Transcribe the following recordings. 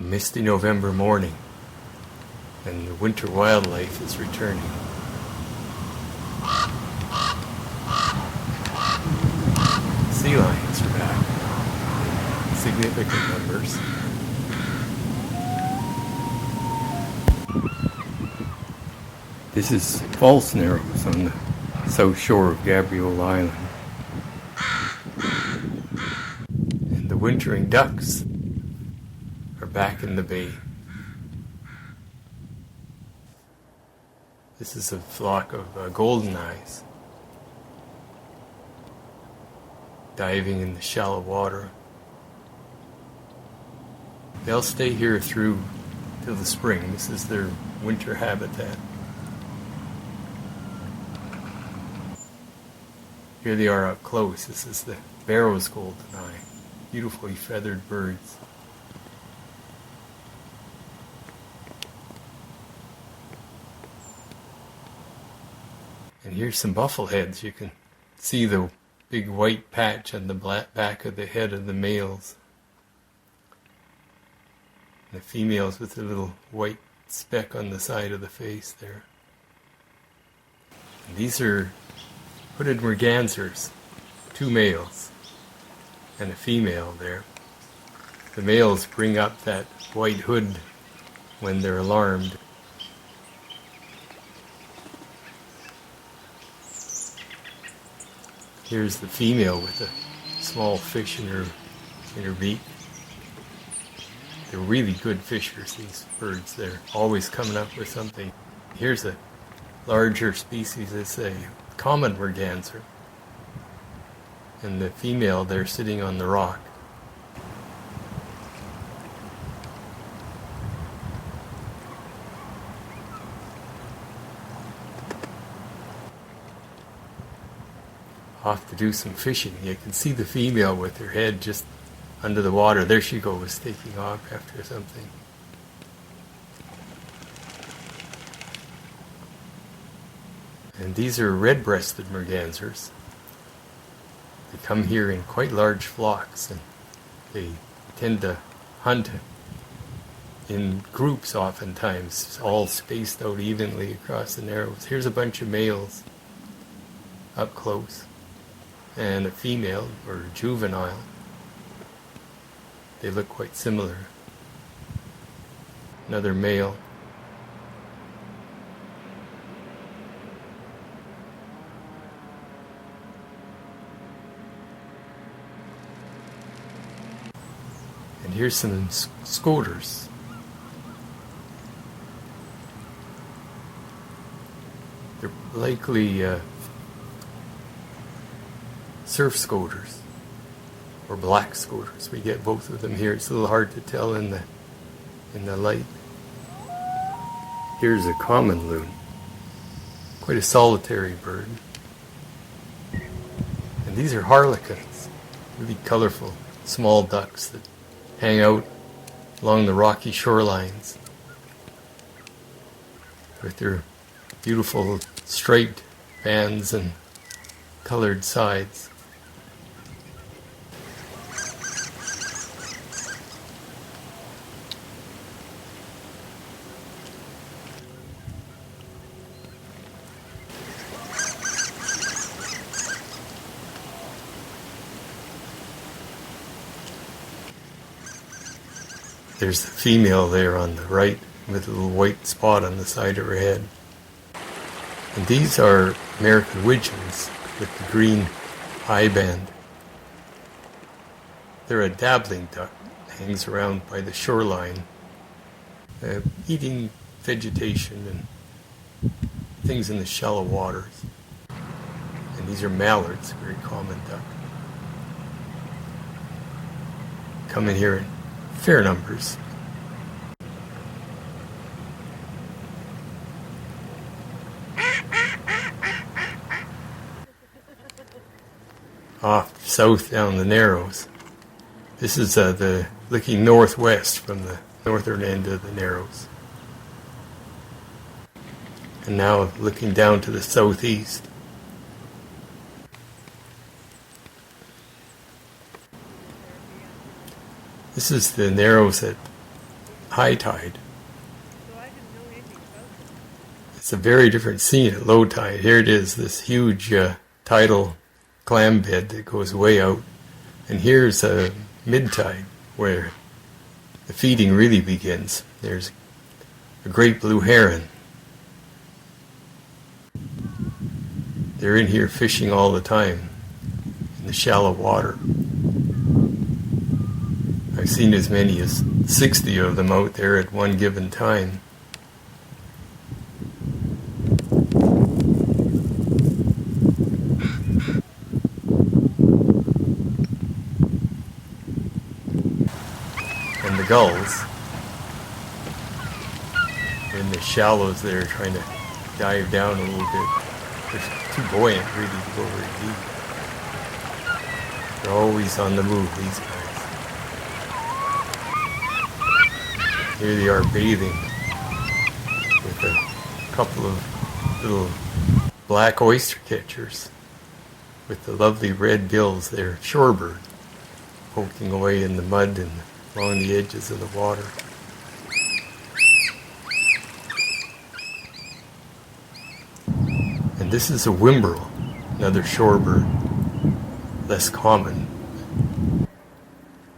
misty November morning, and the winter wildlife is returning. Sea lions are back in significant numbers. This is False Narrows on the south shore of Gabriel Island. And the wintering ducks are back in the bay. This is a flock of golden eyes diving in the shallow water. They'll stay here through till the spring. This is their winter habitat. Here they are up close. This is the Barrow's golden eye. Beautifully feathered birds. And here's some buffleheads. You can see the big white patch on the back of the head of the males. And the females with a little white speck on the side of the face there. And these are hooded mergansers, 2 males and a female there. The males bring up that white hood when they're alarmed. Here's the female with a small fish in her beak. They're really good fishers, these birds. They're always coming up with something. Here's a larger species. It's a common merganser. And the female, they're sitting on the rock. Off to do some fishing. You can see the female with her head just under the water. There she goes, taking off after something. And these are red-breasted mergansers. They come here in quite large flocks, and they tend to hunt in groups oftentimes, all spaced out evenly across the Narrows. Here's a bunch of males up close, and a female, or juvenile. They look quite similar. Another male. And here's some scoters. They're likely surf scoters or black scoters. We get both of them here. It's a little hard to tell in the light. Here's a common loon. Quite a solitary bird. And these are harlequins. Really colorful small ducks that hang out along the rocky shorelines with their beautiful striped bands and colored sides. There's the female there on the right with a little white spot on the side of her head. And these are American widgeons with the green eye band. They're a dabbling duck, hangs around by the shoreline, eating vegetation and things in the shallow waters. And these are mallards, a very common duck. Come in here in fair numbers. Off south down the Narrows. This is looking northwest from the northern end of the Narrows. And now looking down to the southeast. This is the Narrows at high tide. It's a very different scene at low tide. Here it is, this huge tidal clam bed that goes way out. And here's a mid-tide where the feeding really begins. There's a great blue heron. They're in here fishing all the time in the shallow water. I've seen as many as 60 of them out there at one given time. And the gulls are in the shallows there trying to dive down a little bit. They're too buoyant really to go very deep. They're always on the move, these guys. Here they are bathing with a couple of little black oyster catchers with the lovely red bills. They're shorebird, poking away in the mud and along the edges of the water. And this is a whimbrel, another shorebird, less common,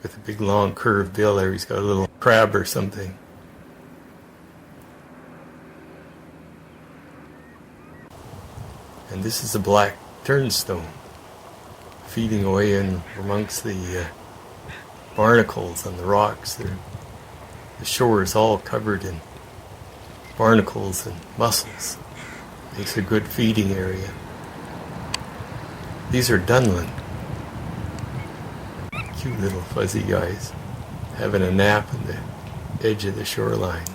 with a big long curved bill there. He's got a little crab or something. And this is a black turnstone, feeding away in amongst the barnacles on the rocks. The shore is all covered in barnacles and mussels. Makes a good feeding area. These are dunlin. Cute little fuzzy guys having a nap on the edge of the shoreline.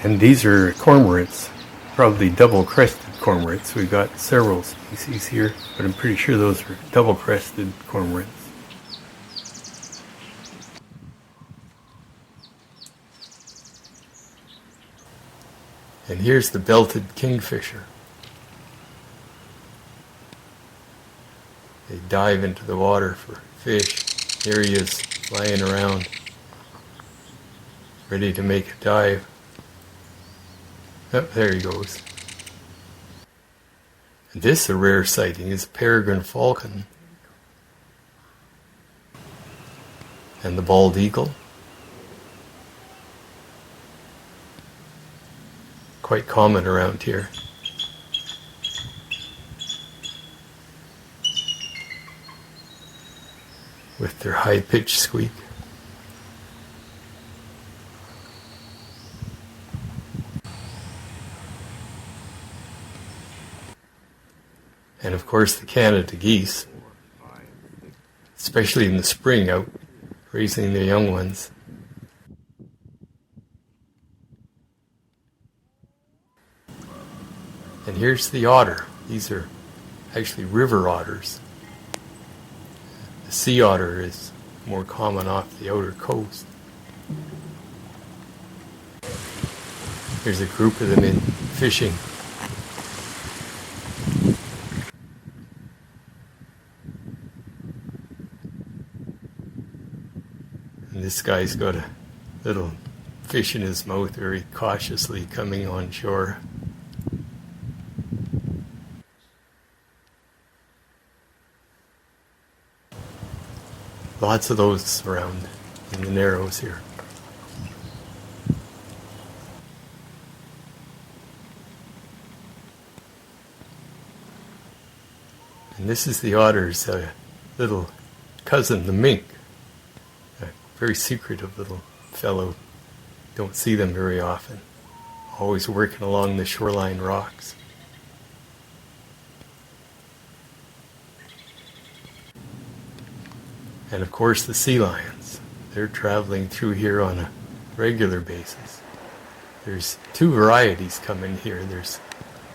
And these are cormorants, probably double-crested cormorants. We've got several species here, but I'm pretty sure those are double-crested cormorants. And here's the belted kingfisher. They dive into the water for fish. Here he is, flying around, ready to make a dive. Oh, there he goes. And this, a rare sighting, is a peregrine falcon. And the bald eagle. Quite common around here. With their high-pitched squeak. And of course the Canada geese, especially in the spring, out raising their young ones. And here's the otter. These are actually river otters. The sea otter is more common off the outer coast. There's a group of them in fishing. And this guy's got a little fish in his mouth, very cautiously coming on shore. Lots of those around in the Narrows here. And this is the otter's little cousin, the mink. A very secretive little fellow. Don't see them very often. Always working along the shoreline rocks. And of course the sea lions. They're traveling through here on a regular basis. There's two varieties come in here. There's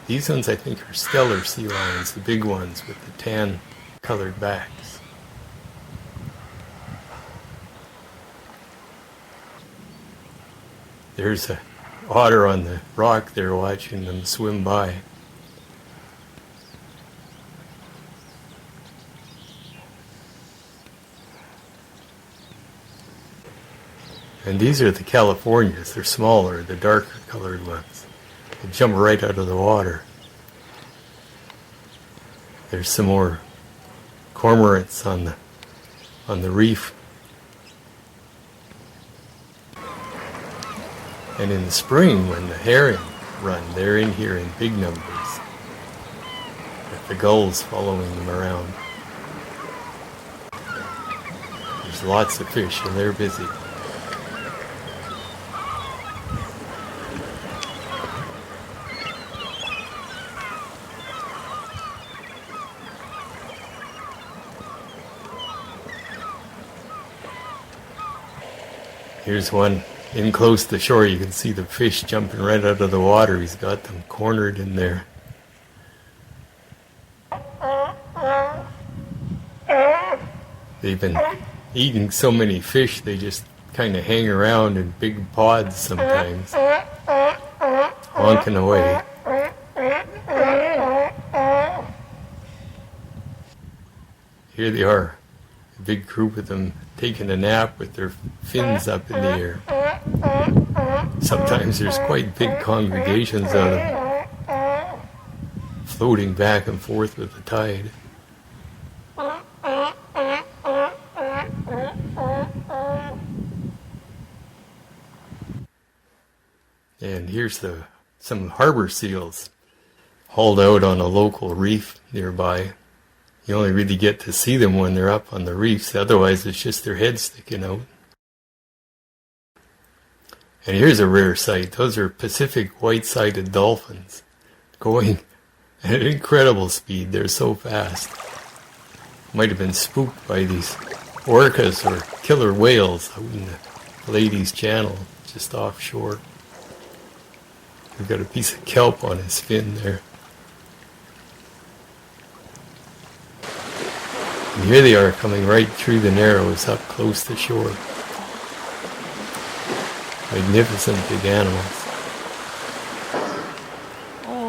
these ones, I think, are Steller sea lions, the big ones with the tan colored backs. There's a otter on the rock there watching them swim by. And these are the Californias. They're smaller, the darker colored ones. They jump right out of the water. There's some more cormorants on the reef. And in the spring, when the herring run, they're in here in big numbers, with the gulls following them around. There's lots of fish, and they're busy. Here's one in close to shore. You can see the fish jumping right out of the water. He's got them cornered in there. They've been eating so many fish, they just kind of hang around in big pods sometimes, honking away. Here they are, a big group of them taking a nap with their fins up in the air. Sometimes there's quite big congregations of them, floating back and forth with the tide. And here's some harbor seals hauled out on a local reef nearby. You only really get to see them when they're up on the reefs, otherwise it's just their heads sticking out. And here's a rare sight. Those are Pacific white-sided dolphins going at an incredible speed. They're so fast. Might have been spooked by these orcas or killer whales out in the Pleiades Channel, just offshore. We've got a piece of kelp on his fin there. And here they are coming right through the Narrows up close to shore. Magnificent big animals.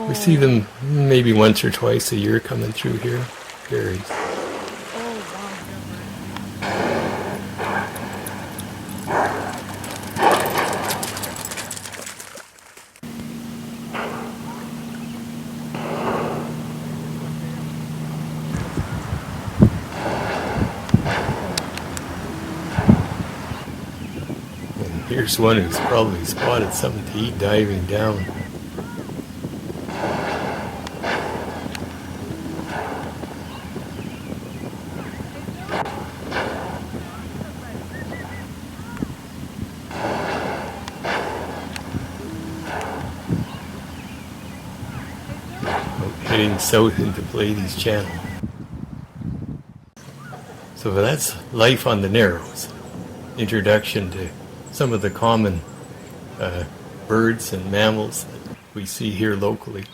We see them maybe once or twice a year coming through here. Varies. Here's one who's probably spotted something to eat diving down. Heading south into Pleiades Channel. So that's life on the Narrows. Introduction to some of the common birds and mammals that we see here locally.